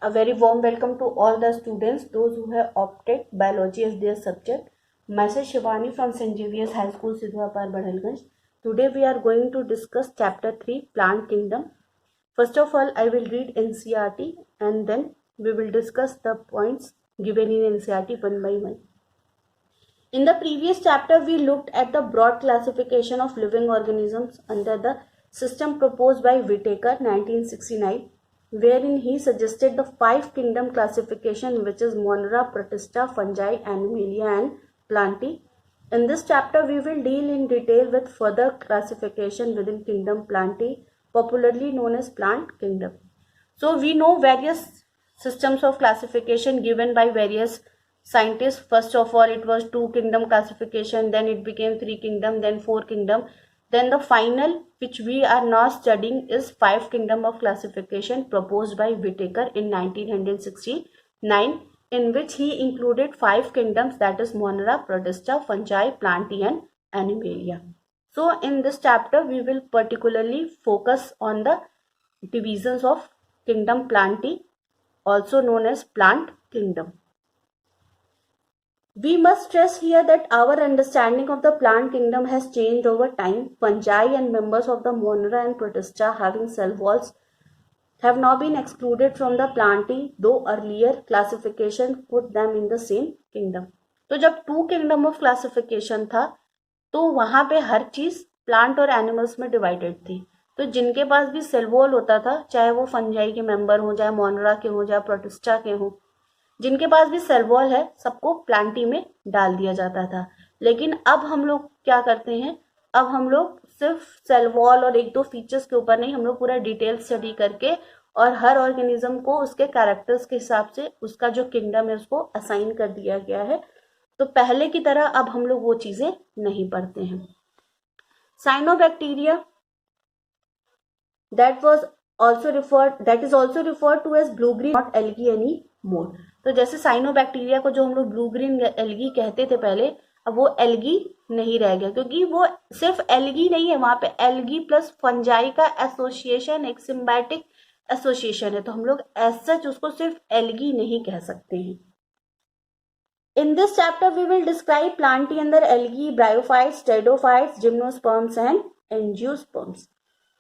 A very warm welcome to all the students, those who have opted biology as their subject. Myself Shivani from St. Xavier's High School, Sidhuapar, Badhalganj. Today we are going to discuss chapter 3, Plant Kingdom. First of all, I will read NCERT and then we will discuss the points given in NCERT one by one. In the previous chapter, we looked at the broad classification of living organisms under the system proposed by Whittaker 1969, wherein he suggested the 5 kingdom classification, which is Monera, Protista, Fungi, Animalia and Plantae. In this chapter, we will deal in detail with further classification within kingdom Plantae, popularly known as plant kingdom. So we know various systems of classification given by various scientists. First of all, it was 2 kingdom classification, then it became 3 kingdom, then 4 kingdom. Then the final, which we are now studying, is 5 kingdom of classification proposed by Whittaker in 1969, in which he included 5 kingdoms, that is Monera, Protista, Fungi, Plantae and Animalia. So in this chapter, we will particularly focus on the divisions of kingdom Plantae, also known as plant kingdom. We must stress here that our understanding of the plant kingdom has changed over time. Fungi and members of the Monera and Protista having cell walls have now been excluded from the Plantae, though earlier classification put them in the same kingdom. तो जब 2 kingdom of classification था, तो वहाँ पे हर चीज plant और animals में divided थी. तो जिनके पास भी सेल वॉल होता था, चाहे वो फंजाई के मेंबर हो, चाहे मोनरा के हो, चाहे प्रोटिस्टा के हो, जिनके पास भी सेल वॉल है, सबको प्लांटी में डाल दिया जाता था. लेकिन अब हम लोग क्या करते हैं, अब हम लोग सिर्फ सेल वॉल और 1-2 फीचर्स के ऊपर नहीं, हम लोग पूरा डिटेल स्टडी करके और हर ऑर्गेनिज्म को उसके कैरेक्टर्स के हिसाब से उसका जो किंगडम है उसको असाइन कर दिया गया है. तो पहले की तरह अब हम लोग वो चीजें नहीं पढ़ते हैं. Cyanobacteria that is also referred to as blue green, not algae anymore. तो जैसे साइनोबैक्टीरिया को जो हम लोग ब्लू ग्रीन एल्गी कहते थे पहले, अब वो एल्गी नहीं रह गया, क्योंकि वो सिर्फ एल्गी नहीं है, वहां पे एल्गी प्लस फंजाई का एसोसिएशन, एक सिम्बायोटिक एसोसिएशन है, तो हम लोग एज सच उसको सिर्फ एल्गी नहीं कह सकते हैं. In this chapter, we will describe Plantae under algae, bryophytes, pteridophytes, gymnosperms and angiosperms.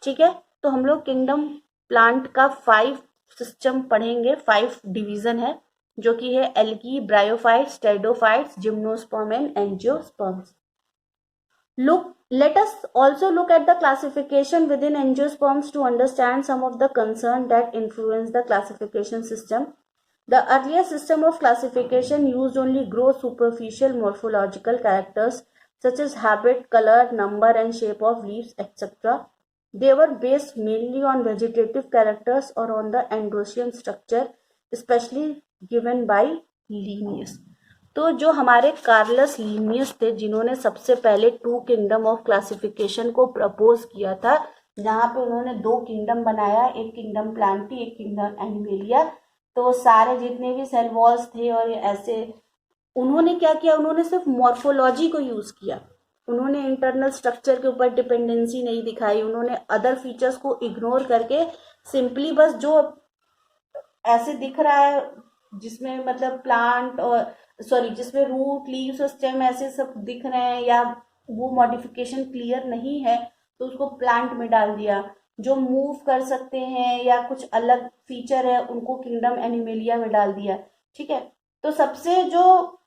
ठीक है, तो हम लोग किंगडम प्लांट का 5 सिस्टम पढ़ेंगे. 5 डिवीजन है, जो कि है algae, bryophytes, pteridophytes, gymnosperm and angiosperms. Let us also look at the classification within angiosperms to understand some of the concerns that influence the classification system. The earlier system of classification used only gross superficial morphological characters such as habit, color, number and shape of leaves, etc. They were based mainly on vegetative characters or on the endoecian structure, especially given by Linnaeus. तो जो हमारे Carolus Linnaeus थे, जिन्होंने सबसे पहले 2 kingdom of classification को propose किया था, जहाँ पे उन्होंने 2 किंगडम बनाया, एक किंगडम प्लांटी, एक किंगडम एनिमेलिया. तो सारे जितने भी सेल वॉल्स थे और ऐसे, उन्होंने क्या किया, उन्होंने सिर्फ मॉर्फोलॉजी को यूज किया. उन्होंने इंटरनल स्ट्रक्चर के ऊपर डिपेंडेंसी नहीं दिखाई, उन्होंने अदर फीचर्स को इग्नोर करके सिंपली बस जो ऐसे दिख रहा है, जिसमें मतलब प्लांट और जिसमें रूट, लीव्स और स्टेम ऐसे सब दिख रहे हैं, या वो मॉडिफिकेशन क्लियर नहीं है, तो उसको प्लांट में डाल दिया. जो मूव कर सकते हैं या कुछ अलग फीचर है, उनको किंगडम एनिमेलिया में डाल दिया. ठीक है, तो सबसे जो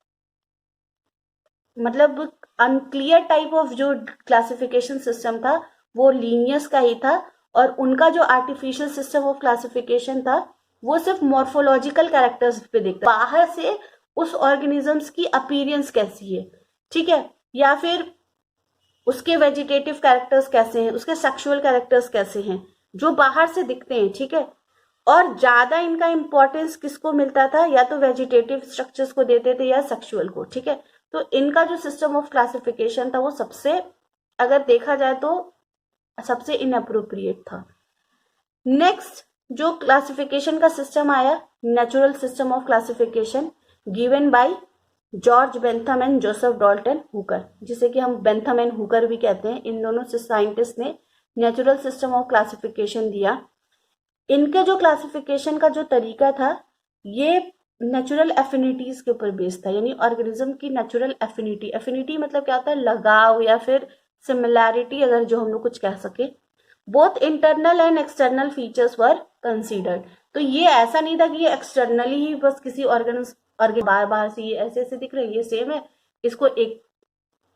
मतलब अनक्लियर टाइप ऑफ जो क्लासिफिकेशन सिस्टम था वो लीनियस का ही था, और उनका जो आर्टिफिशियल सिस्टम ऑफ क्लासिफिकेशन था वो सिर्फ मॉर्फोलॉजिकल कैरेक्टर्स पे देखता, बाहर से उस ऑर्गेनिजम्स की अपीयरेंस कैसी है, ठीक है, या फिर उसके वेजिटेटिव कैरेक्टर्स कैसे हैं, उसके सेक्सुअल कैरेक्टर्स कैसे हैं, जो बाहर से दिखते हैं. ठीक है, और ज्यादा इनका इंपॉर्टेंस किसको मिलता था, या तो वेजिटेटिव स्ट्रक्चर्स को देते थे या सेक्सुअल को. ठीक है, तो इनका जो सिस्टम ऑफ क्लासिफिकेशन था वो सबसे, अगर देखा जाए तो सबसे इनअप्रोप्रिएट था. नेक्स्ट जो क्लासिफिकेशन का सिस्टम आया, natural system of classification given by George Bentham and Joseph Dalton Hooker, जिसे कि हम बेंथम एंड हुकर भी कहते हैं. इन दोनों से साइंटिस्ट ने नेचुरल सिस्टम ऑफ क्लासिफिकेशन दिया. इनके जो क्लासिफिकेशन का जो तरीका था, ये नेचुरल एफिनिटीज के ऊपर बेस्ड था, यानी ऑर्गेनिज्म की नेचुरल एफिनिटी, एफिनिटी मतलब क्या होता है, लगाव या फिर सिमिलैरिटी, अगर जो हम लोग कुछ कह सके। Both internal and external features were considered. तो ये ऐसा नहीं था कि ये एक्सटर्नली ही बस किसी ऑर्गेन बार बार से ये ऐसे ऐसे दिख रहे हैं, ये सेम है, इसको एक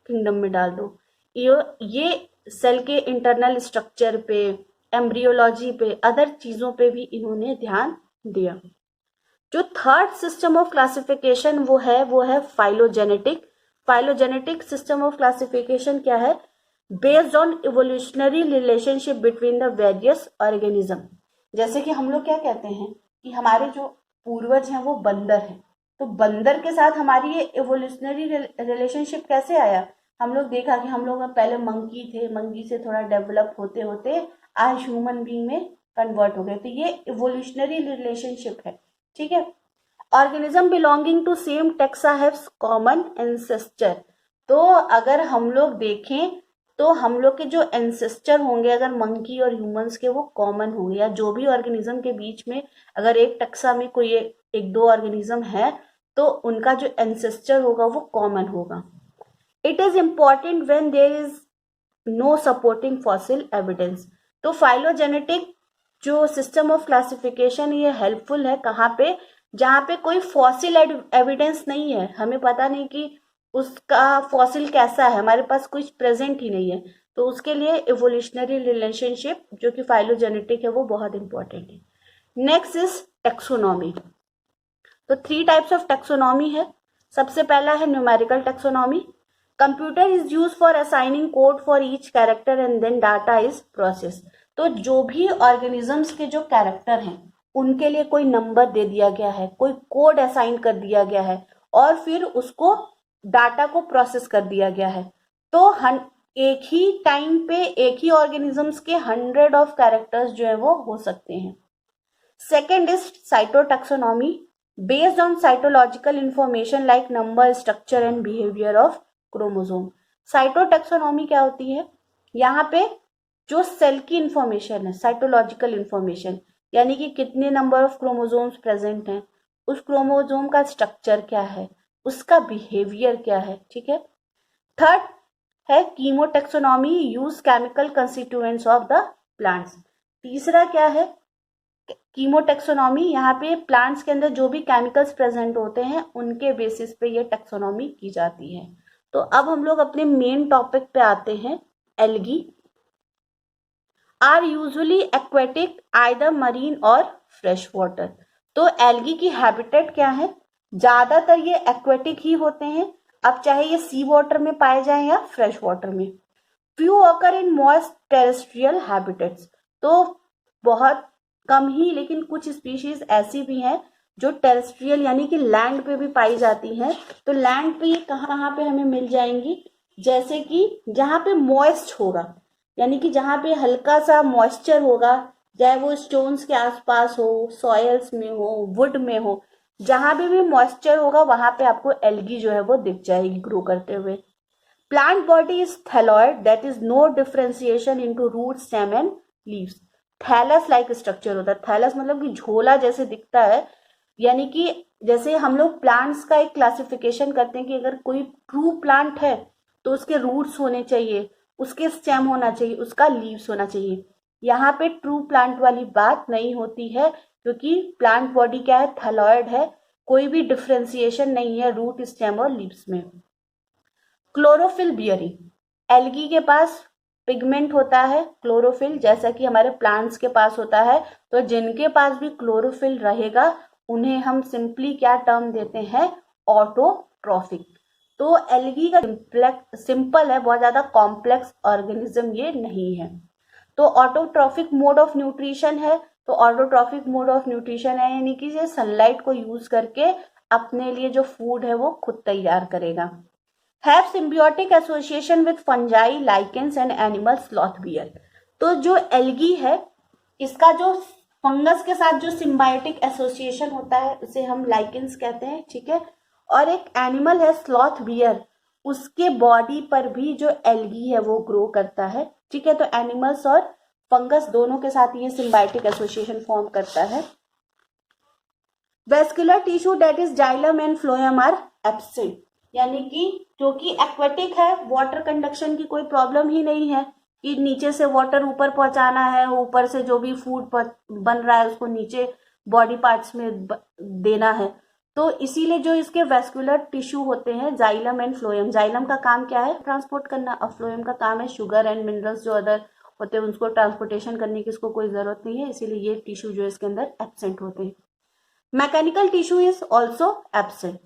किंगडम में डाल दो। ये सेल के इंटरनल स्ट्रक्चर पे, एम्ब्रियोलॉजी पे, अदर चीजों पे भी इन्होंने ध्यान दिया। जो थर्ड सिस्टम ऑफ क्लासिफिकेशन वो है phylogenetic. Phylogenetic system of classification क्या है, based on evolutionary relationship between the various organism. जैसे कि हम लोग क्या कहते हैं कि हमारे जो पूर्वज हैं वो बंदर हैं, तो बंदर के साथ हमारी ये इवोल्यूशनरी रिलेशनशिप कैसे आया, हम लोग देखा कि हम लोग पहले मंकी थे, मंकी से थोड़ा डेवलप होते होते आज ह्यूमन बीइंग में कन्वर्ट हो गए, तो ये इवोल्यूशनरी रिलेशनशिप है, ठीक है। Organism belonging to same taxa have common ancestor. तो अगर हम लोग देखें तो हम लोग के जो एंसेस्टर होंगे अगर मंकी और ह्यूमंस के, वो कॉमन होंगे, या जो भी ऑर्गेनिज्म के बीच में अगर एक टेक्सा में कोई एक दो ऑर्गेनिज्म है तो उनका जो एंसेस्टर होगा वो कॉमन होगा। It is important when there is no supporting fossil evidence. तो फाइलोजेनेटिक जो सिस्टम ऑफ क्लासिफिकेशन ये हेल्पफुल है कहाँ पे, जहाँ पे कोई फॉसिल एविडेंस नहीं है, हमें पता नहीं कि उसका फॉसिल कैसा है, हमारे पास कुछ प्रेजेंट ही नहीं है, तो उसके लिए इवोल्यूशनरी रिलेशनशिप जो कि फाइलोजेनेटिक है वो बहुत इंपॉर्टेंट है। Next is taxonomy. तो 3 टाइप्स ऑफ टेक्सोनॉमी है। सबसे पहला है numerical taxonomy. Computer is use for assigning code for each character and then data is process. तो जो भी ऑर्गेनिजम्स के जो कैरेक्टर हैं उनके लिए कोई नंबर दे दिया गया है, कोई कोड असाइन कर दिया गया है और फिर उसको डाटा को प्रोसेस कर दिया गया है। तो एक ही टाइम पे एक ही ऑर्गेनिजम्स के 100 ऑफ कैरेक्टर्स जो है वो हो सकते हैं। Second is cytotaxonomy based on cytological information like number, structure and behaviour of chromosome. Cytotaxonomy क्या होती है, यहाँ पे जो सेल की इंफॉर्मेशन है, साइटोलॉजिकल इंफॉर्मेशन, यानी कि कितने नंबर ऑफ क्रोमोसोम्स प्रेजेंट हैं, उस क्रोमोसोम का स्ट्रक्चर क्या है, उसका बिहेवियर क्या है, ठीक है। थर्ड है कीमोटैक्सोनॉमी, use chemical constituents of the plants. तीसरा क्या है कीमोटैक्सोनॉमी, यहाँ पे प्लांट्स के अंदर जो भी केमिकल्स प्रेजेंट होते हैं उनके बेसिस पे ये टैक्सोनॉमी की जाती है। तो अब हम लोग अपने मेन टॉपिक पे आते हैं। Algae are usually aquatic, either marine और फ्रेश वाटर। तो एल्गी की हैबिटेट क्या है, ज्यादातर ये एक्वेटिक ही होते हैं, अब चाहे ये सी वाटर में पाए जाएं या फ्रेश वाटर में। Few occur in moist terrestrial habitats. तो बहुत कम ही, लेकिन कुछ स्पीशीज ऐसी भी हैं जो टेरेस्ट्रियल यानी कि लैंड पे भी पाई जाती हैं। तो लैंड पे ये कहाँ पे हमें मिल जाएंगी, जैसे कि जहाँ पे मॉइस्ट होगा, यानी कि जहाँ पे हल्का सा मॉइस्चर होगा, चाहे वो स्टोन्स के आसपास हो, सॉयल्स में हो, वुड में हो, जहाँ भी मॉइस्चर होगा वहां पे आपको एल्गी जो है वो दिख जाएगी ग्रो करते हुए। Plant body is thalloid, that is no differentiation into root, stem and leaves. Thallus like structure होता है, थैलस मतलब कि झोला जैसे दिखता है, यानी कि जैसे हम लोग प्लांट्स का एक क्लासिफिकेशन करते हैं कि अगर कोई ट्रू प्लांट है तो उसके रूट्स होने चाहिए, उसके स्टेम होना चाहिए, उसका लीव्स होना चाहिए। यहाँ पे ट्रू प्लांट वाली बात नहीं होती है, क्योंकि प्लांट बॉडी क्या है, थैलॉइड है, कोई भी डिफरेंशिएशन नहीं है रूट, स्टेम और लीव्स में। क्लोरोफिल बियरिंग, एल्गी के पास पिगमेंट होता है क्लोरोफिल, जैसा कि हमारे प्लांट्स के पास होता है। तो जिनके पास भी क्लोरोफिल रहेगा उन्हें हम सिंपली क्या टर्म देते हैं, ऑटोट्रॉफिक। तो एल्गी का सिंपल है, बहुत ज्यादा कॉम्प्लेक्स ऑर्गेनिज्म ये नहीं है। तो ऑटोट्रॉफिक मोड ऑफ न्यूट्रिशन है, तो ऑटोट्रॉफिक मोड ऑफ न्यूट्रिशन है यानी कि ये सनलाइट को यूज करके अपने लिए जो फूड है वो खुद तैयार करेगा। Have symbiotic association with fungi, lichens and animal sloth bear. तो जो एल्गी है इसका जो फंगस के साथ जो सिम्बायोटिक एसोसिएशन होता है उसे हम लाइकेंस कहते हैं, ठीक है। और एक एनिमल है स्लॉथ बियर, उसके बॉडी पर भी जो एल्गी है वो ग्रो करता है, ठीक है। तो एनिमल्स और फंगस दोनों के साथ ये सिम्बायोटिक एसोसिएशन फॉर्म करता है। Vascular tissue that is xylem and phloem are absent, यानी कि जो कि एक्वेटिक है, वाटर कंडक्शन की कोई प्रॉब्लम ही नहीं है कि नीचे से वाटर ऊपर पहुंचाना है, ऊपर से जो भी फूड बन रहा है उसको नीचे बॉडी पार्ट्स में देना है। तो इसीलिए जो इसके वेस्कुलर टिश्यू होते हैं जाइलम एंड फ्लोएम, जाइलम का काम क्या है, ट्रांसपोर्ट करना, और फ्लोएम का काम है शुगर एंड मिनरल्स जो अदर होते हैं उनको ट्रांसपोर्टेशन करने की इसको कोई जरूरत नहीं है, इसीलिए ये टिश्यू जो इसके अंदर एब्सेंट होते हैं। Mechanical tissue is also absent.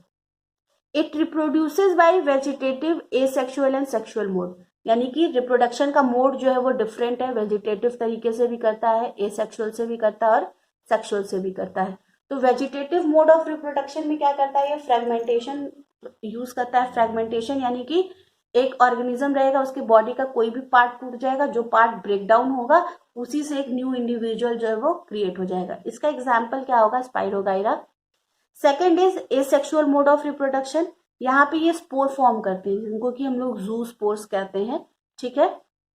It reproduces bye vegetative, asexual and sexual mode, यानी कि रिप्रोडक्शन का मोड जो है वो डिफरेंट है, वेजिटेटिव तरीके से भी करता है, एसेक्सुअल से भी करता है और सेक्सुअल से भी करता है। तो वेजिटेटिव मोड ऑफ रिप्रोडक्शन में क्या करता है, ये फ्रेगमेंटेशन यूज करता है। फ्रेगमेंटेशन यानी कि एक ऑर्गेनिज्म रहेगा, उसकी बॉडी का कोई भी पार्ट टूट जाएगा, जो पार्ट ब्रेक डाउन होगा उसी से एक न्यू इंडिविजुअल जो है वो क्रिएट हो जाएगा। इसका एग्जाम्पल क्या होगा, spirogyra. Second is asexual mode of reproduction, यहाँ पे ये स्पोर फॉर्म करते हैं जिनको कि हम लोग जू स्पोर्स कहते हैं, ठीक है,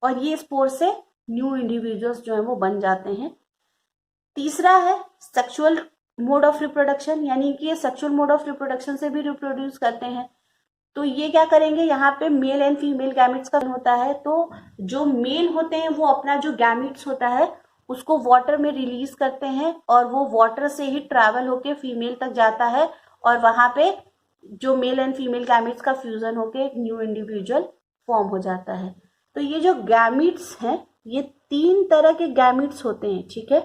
और ये स्पोर से न्यू इंडिविजुअल्स जो है वो बन जाते हैं। तीसरा है सेक्सुअल मोड ऑफ रिप्रोडक्शन, यानी कि ये सेक्सुअल मोड ऑफ रिप्रोडक्शन से भी रिप्रोड्यूस करते हैं। तो ये क्या करेंगे, यहाँ पे मेल एंड फीमेल गैमेट्स का होता है, तो जो मेल होते हैं वो अपना जो गैमेट्स होता है उसको वाटर में रिलीज करते हैं और वो वाटर से ही ट्रैवल होके फीमेल तक जाता है और वहां पे जो मेल एंड फीमेल गैमेट्स का फ्यूजन होके एक न्यू इंडिविजुअल फॉर्म हो जाता है। तो ये जो गैमेट्स हैं ये 3 तरह के गैमेट्स होते हैं, ठीक है।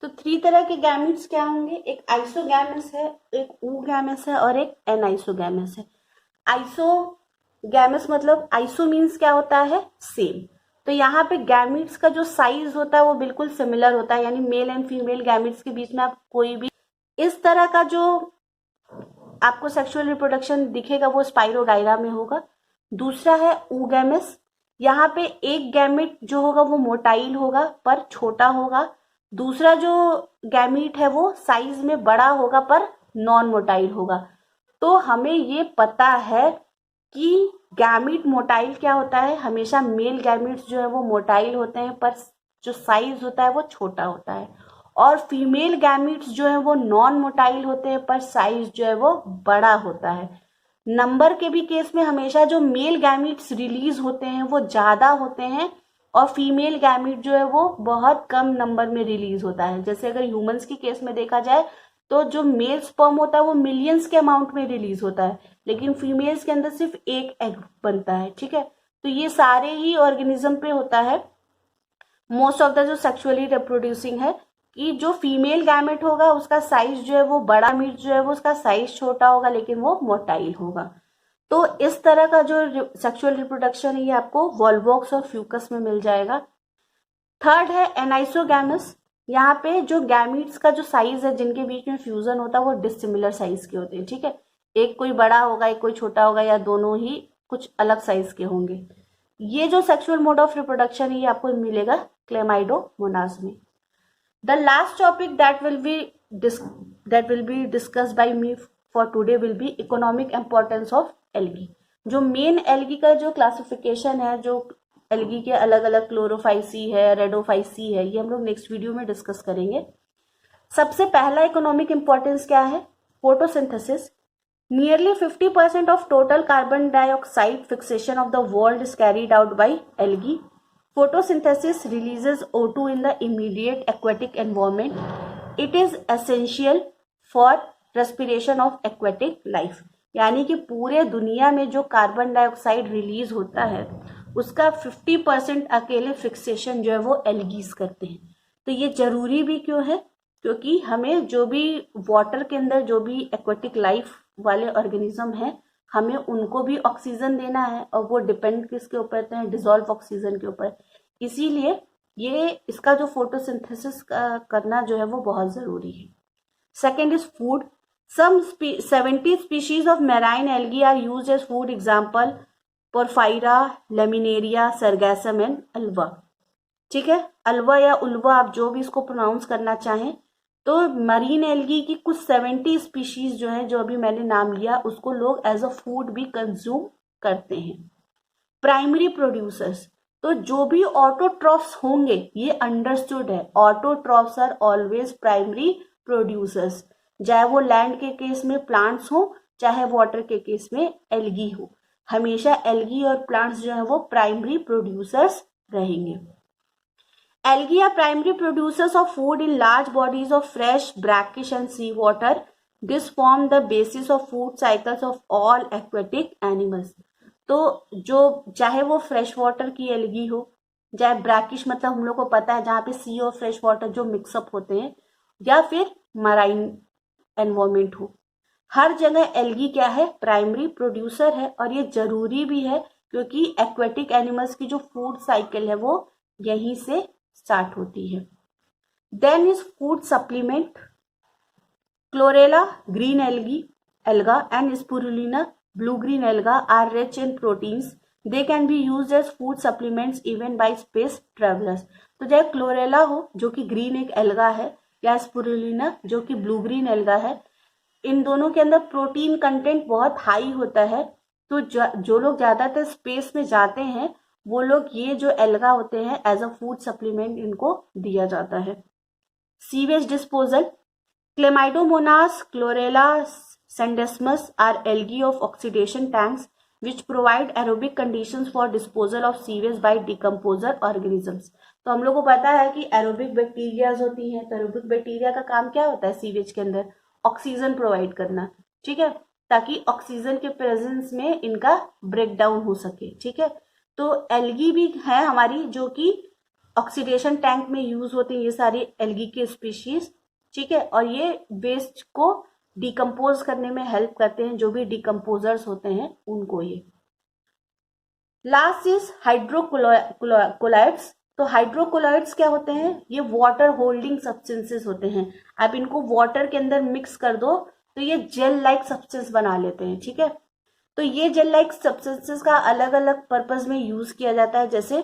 तो 3 तरह के गैमेट्स क्या होंगे, एक आइसोगैमस है, एक ऊगैमस है और एक एनाइसोगैमस है। आइसोगैमस मतलब आइसो मीन्स क्या होता है, सेम। तो यहाँ पे गैमेट्स का जो साइज होता है वो बिल्कुल सिमिलर होता है, यानी मेल एंड फीमेल गैमेट्स के बीच में आप कोई भी इस तरह का जो आपको सेक्सुअल रिप्रोडक्शन दिखेगा वो स्पाइरोगाइरा में होगा। दूसरा है ऊगैमस, यहाँ पे एक गैमेट जो होगा वो मोटाइल होगा पर छोटा होगा, दूसरा जो गैमीट है वो साइज में बड़ा होगा पर नॉन मोटाइल होगा। तो हमें ये पता है कि गैमीट मोटाइल क्या होता है, हमेशा मेल गैमीट्स जो है वो मोटाइल होते हैं पर जो साइज होता है वो छोटा होता है, और फीमेल गैमीट्स जो है वो नॉन मोटाइल होते हैं पर साइज जो है वो बड़ा होता है। नंबर के भी केस में हमेशा जो मेल गैमीट्स रिलीज होते हैं वो ज्यादा होते हैं और फीमेल गैमीट जो है वो बहुत कम नंबर में रिलीज होता है। जैसे अगर ह्यूमंस के केस में देखा जाए तो जो मेल स्पर्म होता है वो मिलियंस के अमाउंट में रिलीज होता है, लेकिन फीमेल्स के अंदर सिर्फ एक एग बनता है, ठीक है। तो ये सारे ही ऑर्गेनिज्म पे होता है, मोस्ट ऑफ द जो सेक्सुअली रिप्रोड्यूसिंग है, कि जो फीमेल गैमेट होगा उसका साइज जो है वो बड़ा, मीट जो है वो उसका साइज छोटा होगा लेकिन वो मोटाइल होगा। तो इस तरह का जो सेक्सुअल रिप्रोडक्शन है ये आपको वॉल्वॉक्स और फ्यूकस में मिल जाएगा। थर्ड है एनाइसोगैमस, यहाँ पे जो गैमीट्स का जो साइज है जिनके बीच में फ्यूजन होता है वो डिसिमिलर साइज के होते हैं, ठीक है। एक कोई बड़ा होगा एक कोई छोटा होगा या दोनों ही कुछ अलग साइज के होंगे। ये जो सेक्सुअल मोड ऑफ रिप्रोडक्शन है ये आपको मिलेगा क्लेमाइडोमोनास में। The last topic that will be discussed bye me for today will be economic importance of algae. जो मेन एल्गी का जो क्लासिफिकेशन है, जो एल्गी के अलग अलग क्लोरोफाइसी है, रेडोफाइसी है, ये हम लोग नेक्स्ट वीडियो में डिस्कस करेंगे। सबसे पहला इकोनॉमिक इंपॉर्टेंस क्या है, photosynthesis. Nearly 50% of total carbon dioxide fixation of the world is carried out by algae. Photosynthesis releases O2 in the immediate aquatic environment. It is essential for respiration of aquatic life. यानी कि पूरे दुनिया में जो carbon dioxide release होता है उसका 50% अकेले फिक्सेशन जो है वो एल्गीज करते हैं। तो ये जरूरी भी क्यों है, क्योंकि हमें जो भी वाटर के अंदर जो भी एक्वाटिक लाइफ वाले ऑर्गेनिज्म हैं हमें उनको भी ऑक्सीजन देना है और वो डिपेंड किसके ऊपर करते हैं, डिजोल्व ऑक्सीजन के ऊपर। इसीलिए ये इसका जो फोटोसिंथेसिस करना जो है वो बहुत जरूरी है। Second is food. Some 70 species of marine algae are used as food, example Porphyra, Laminaria, Sargassum and Ulva, ठीक है। अल्वा या उल्वा आप जो भी इसको प्रोनाउंस करना चाहें। तो मरीन एल्गी की कुछ 70 स्पीशीज जो है, जो अभी मैंने नाम लिया, उसको लोग एज अ फूड भी कंज्यूम करते हैं। प्राइमरी प्रोड्यूसर्स, तो जो भी ऑटोट्रॉफ्स होंगे, ये अंडरस्टूड है, autotrophs are always primary producers, चाहे वो लैंड के केस में प्लांट्स हो, चाहे वाटर के केस में एल्गी हो, हमेशा एल्गी और प्लांट्स जो है वो प्राइमरी प्रोड्यूसर्स रहेंगे। Algae are primary producers of food in large bodies of fresh, brackish and sea water. This form the basis of food cycles of all aquatic animals. तो जो चाहे वो फ्रेश वाटर की algae हो, चाहे brackish मतलब हम लोग को पता है जहाँ पे सी और फ्रेश वाटर जो मिक्सअप होते हैं, या फिर मराइन एनवायरमेंट हो, हर जगह एल्गी क्या है, प्राइमरी प्रोड्यूसर है। और ये जरूरी भी है क्योंकि एक्वेटिक एनिमल्स की जो फूड साइकिल है वो यहीं से स्टार्ट होती है। Then is food supplement, chlorella green alga and spirulina blue green alga are rich in proteins. They can be used as food supplements even by space travelers. तो चाहे क्लोरेला हो जो कि ग्रीन एक एल्गा है, या स्पिरुलिना जो कि ब्लू ग्रीन एल्गा है, इन दोनों के अंदर प्रोटीन कंटेंट बहुत हाई होता है। तो जो लोग ज्यादातर स्पेस में जाते हैं वो लोग ये जो एल्गा होते हैं एज अ फूड सप्लीमेंट इनको दिया जाता है। Sewage disposal, Chlamydomonas, Chlorella, Scenedesmus are algae of oxidation tanks which provide aerobic conditions for disposal of sewage by decomposer organisms. तो हम लोग को पता है कि एरोबिक बैक्टीरियाज होती हैं, तो एरोबिक बैक्टीरिया का काम क्या होता है सीवेज के अंदर, ऑक्सीजन प्रोवाइड करना, ठीक है, ताकि ऑक्सीजन के प्रेजेंस में इनका ब्रेक डाउन हो सके, ठीक है। तो एल्गी भी है हमारी जो कि ऑक्सीडेशन टैंक में यूज होती है, ये सारी एल्गी के स्पीशीज, ठीक है, और ये वेस्ट को डिकम्पोज करने में हेल्प करते हैं, जो भी डिकम्पोजर्स होते हैं उनको ये। Last is hydrocolloids. तो हाइड्रोकोलाइड्स क्या होते हैं, ये वाटर होल्डिंग सब्सटेंसेस होते हैं। आप इनको वाटर के अंदर मिक्स कर दो तो ये जेल लाइक सब्सटेंस बना लेते हैं, ठीक है। तो ये जेल लाइक सब्सटेंसेस का अलग अलग पर्पज में यूज किया जाता है, जैसे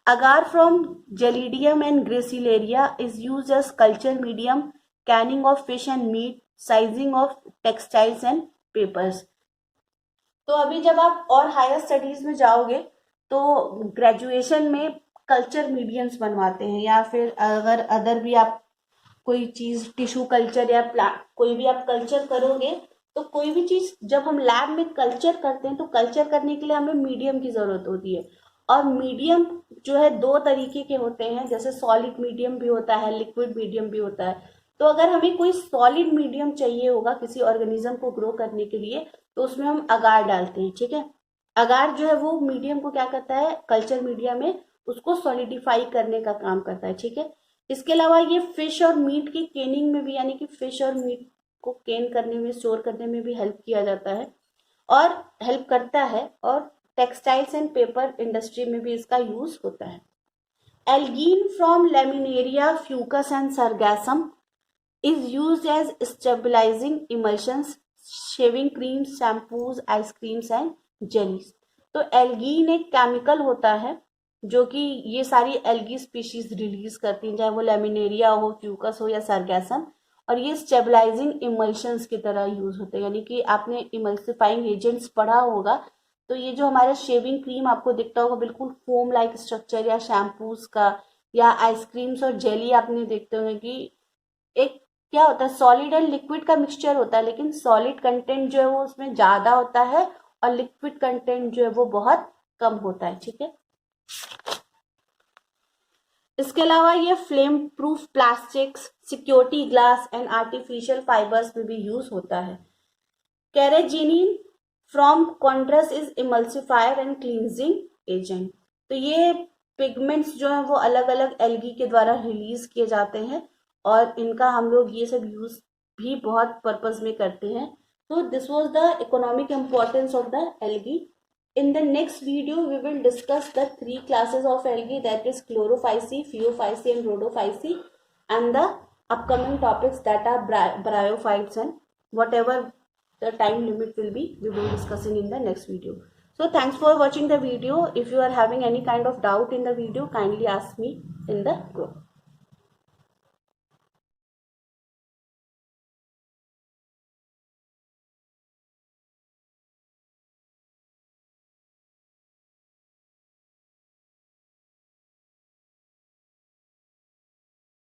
agar from Gelidium and Gracilaria is use as culture medium, canning of fish and meat, sizing of textiles and papers. तो अभी जब आप और हायर स्टडीज में जाओगे तो ग्रेजुएशन में कल्चर मीडियम्स बनवाते हैं, या फिर अगर अदर भी आप कोई चीज टिश्यू कल्चर या कोई भी आप कल्चर करोगे, तो कोई भी चीज जब हम लैब में कल्चर करते हैं तो कल्चर करने के लिए हमें मीडियम की जरूरत होती है। और मीडियम जो है दो तरीके के होते हैं, जैसे सॉलिड मीडियम भी होता है, लिक्विड मीडियम भी होता है। तो अगर हमें कोई सॉलिड मीडियम चाहिए होगा किसी ऑर्गेनिज्म को ग्रो करने के लिए, तो उसमें हम अगार डालते हैं, ठीक है। अगार जो है वो मीडियम को क्या करता है, कल्चर मीडिया में उसको सॉलिडिफाई करने का काम करता है, ठीक है। इसके अलावा ये फिश और मीट की केनिंग में भी, यानी कि फिश और मीट को केन करने में, स्टोर करने में भी हेल्प किया जाता है और हेल्प करता है। और टेक्सटाइल्स एंड पेपर इंडस्ट्री में भी इसका यूज होता है। Algin from Laminaria, Fucus and Sargassum is used as stabilizing emulsions, shaving creams, shampoos, ice creams and jellies. तो एल्गीन एक केमिकल होता है जो कि ये सारी एल्गी स्पीशीज रिलीज करती हैं, चाहे वो लेमिनेरिया हो, फ्यूकस हो या सरगैसम, और ये स्टेबलाइजिंग इमल्शंस की तरह यूज होते हैं। यानी कि आपने इमल्सिफाइंग एजेंट्स पढ़ा होगा, तो ये जो हमारा शेविंग क्रीम आपको दिखता होगा बिल्कुल फोम लाइक स्ट्रक्चर, या शैम्पूज का, या आइसक्रीम्स और जेली आपने देखते होंगे कि एक क्या होता है, सॉलिड एंड लिक्विड का मिक्सचर होता है, लेकिन सॉलिड कंटेंट जो है वो उसमें ज्यादा होता है और लिक्विड कंटेंट जो है वो बहुत कम होता है, ठीक है। इसके अलावा ये flame proof plastics, security glass and artificial fibres में भी यूज होता है। Carrageenan from Chondrus is emulsifier and cleansing agent. तो ये पिगमेंट्स जो है वो अलग अलग एल्गी के द्वारा रिलीज किए जाते हैं और इनका हम लोग ये सब यूज भी बहुत पर्पस में करते हैं। तो this was the economic importance of the algae. In the next video, we will discuss the 3 classes of algae, that is chlorophyceae, phaeophyceae and rhodophyceae, and the upcoming topics that are bryophytes, and whatever the time limit will be, we will be discussing in the next video. So thanks for watching the video. If you are having any kind of doubt in the video, kindly ask me in the group.